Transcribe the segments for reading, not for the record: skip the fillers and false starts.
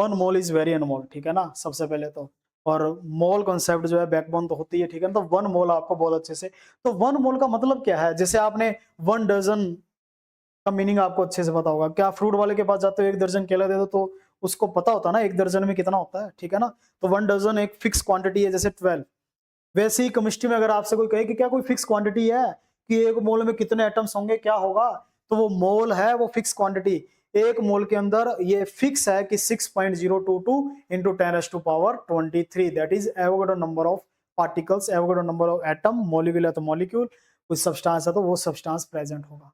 One mole is very अनमोल, ठीक है ना, सबसे पहले तो। और मोल कॉन्सेप्ट जो है बैकबोन तो होती है, ठीक है ना। तो वन मोल आपको बहुत अच्छे से, तो वन मोल का मतलब क्या है, जैसे आपने 1 दर्जन का मीनिंग आपको अच्छे से पता होगा। क्या फ्रूट वाले के पास जाते हो 1 दर्जन केला दे दो, तो उसको पता होता है ना 1 दर्जन में कितना होता है, ठीक है ना। तो 1 दर्जन एक फिक्स क्वांटिटी है, जैसे 12। वैसे ही केमिस्ट्री में अगर आपसे कोई कहे कि क्या कोई फिक्स क्वांटिटी है कि एक मोल में कितने एटम्स होंगे, क्या होगा, तो वो मोल है, वो फिक्स क्वांटिटी। एक मोल के अंदर ये फिक्स है कि 6.022 into 10⁻23, that is Avogadro number of particles, Avogadro number of atom, molecule है तो मॉलिक्यूल, कुछ सब्सटेंस है तो वो सब्सटेंस प्रेजेंट होगा,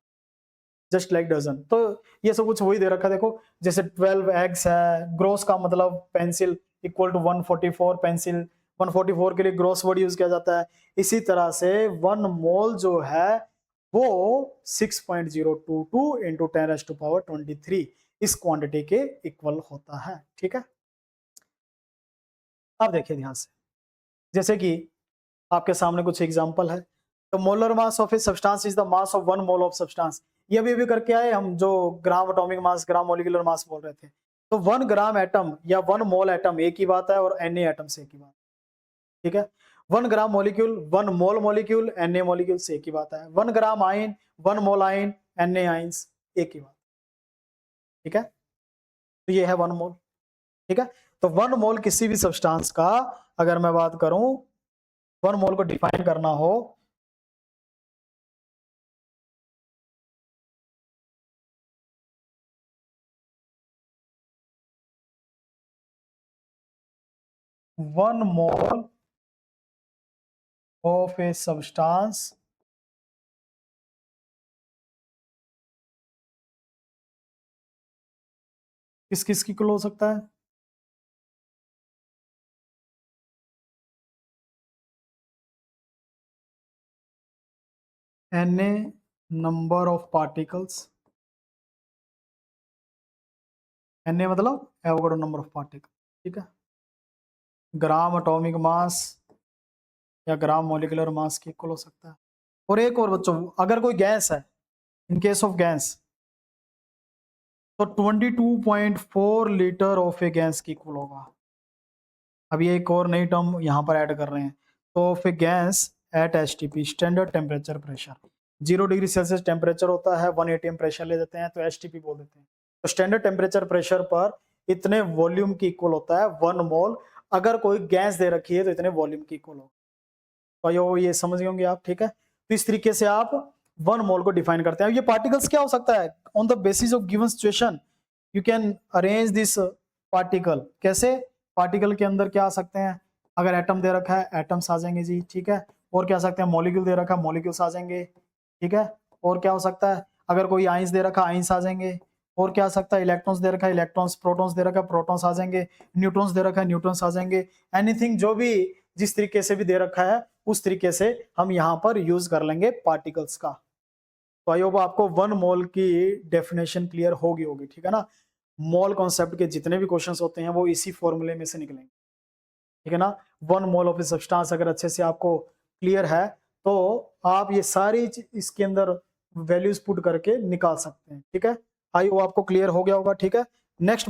जस्ट लाइक डजन। तो ये सब कुछ वही दे रखा है, देखो जैसे 12 एग्स है, ग्रोस का मतलब पेंसिल इक्वल टू 144 पेंसिल, 144 के लिए ग्रोस वर्ड यूज किया जाता है। इसी तरह से 1 मोल जो है वो 6.022 इंटू 10⁻23 इस क्वांटिटी के इक्वल होता है, ठीक है। अब देखिए ध्यान से, जैसे कि आपके सामने कुछ एग्जांपल है। तो molar mass of a substance is the mass of 1 mole of substance. ये भी करके आए हम, जो gram atomic mass, gram molecular mass बोल रहे थे। तो 1 ग्राम एटम या 1 मोल एटम एक ही बात है, और Na एटम से एक ही बात, ठीक है। 1 ग्राम मॉलिक्यूल, 1 मोल मॉलिक्यूल, Na मॉलिक्यूल से एक ही बात है। 1 ग्राम आयन, 1 मोल आयन, Na आयन्स, एक ही बात, ठीक है। तो ये है 1 मोल, ठीक है। तो 1 मोल किसी भी सब्सटेंस का, अगर मैं बात करूं 1 मोल को डिफाइन करना हो, one mole of a substance किस किस की इक्वल हो सकता है, Na number of particles, Na मतलब एवोगाड्रो नंबर ऑफ पार्टिकल, ठीक है। ग्राम एटॉमिक मास या ग्राम मॉलिक्यूलर मास की इक्वल हो सकता है। और एक और बच्चों, अगर कोई गैस है, इन केस ऑफ गैस, तो 22.4 लीटर ऑफ ए गैस की इक्वल होगा। अब ये एक और नई टर्म यहाँ पर ऐड कर रहे हैं। तो of A gas at STP, standard temperature pressure, 0 degree Celsius temperature होता है, 1 atm प्रेशर ले देते हैं तो एसटीपी बोल देते हैं। तो स्टैंडर्ड टेम्परेचर प्रेशर पर इतने वॉल्यूम की इक्वल होता है 1 मोल। अगर कोई गैस दे रखी है तो इतने वॉल्यूम की इक्वल होगा। तो ये समझ गए होंगे आप, ठीक है। तो इस तरीके से आप 1 मोल को डिफाइन करते हैं। ये पार्टिकल्स क्या हो सकता है, on the basis of given situation you can arrange this particle. कैसे, पार्टिकल के अंदर क्या आ सकते हैं, अगर एटम दे रखा है एटम्स आ जाएंगे जी, ठीक है। और क्या आ सकते हैं, मॉलिक्यूल दे रखा है मॉलिक्यूल्स आ जाएंगे, ठीक है। और क्या हो सकता है, अगर कोई आइंस दे रखा है आइंस आ जाएंगे। और क्या आ सकता है, इलेक्ट्रॉन्स दे रखा है इलेक्ट्रॉन्स, प्रोटॉन्स दे रखा है प्रोटॉन्स आ जाएंगे, न्यूट्रॉन्स दे रखा है न्यूट्रॉन्स आ जाएंगे। एनीथिंग जो भी जिस तरीके से भी दे रखा है उस तरीके से हम यहाँ पर यूज कर लेंगे पार्टिकल्स का। तो आई होप आपको 1 मोल की डेफिनेशन क्लियर होगी, ठीक है ना। मोल कॉन्सेप्ट के जितने भी क्वेश्चंस होते हैं वो इसी फॉर्मूले में से निकलेंगे, ठीक है ना। 1 मोल ऑफ ए सब्सटेंस अगर अच्छे से आपको क्लियर है तो आप ये सारी इसके अंदर वैल्यूज पुट करके निकाल सकते हैं, ठीक है। आई होप आपको क्लियर हो गया होगा, ठीक है। नेक्स्ट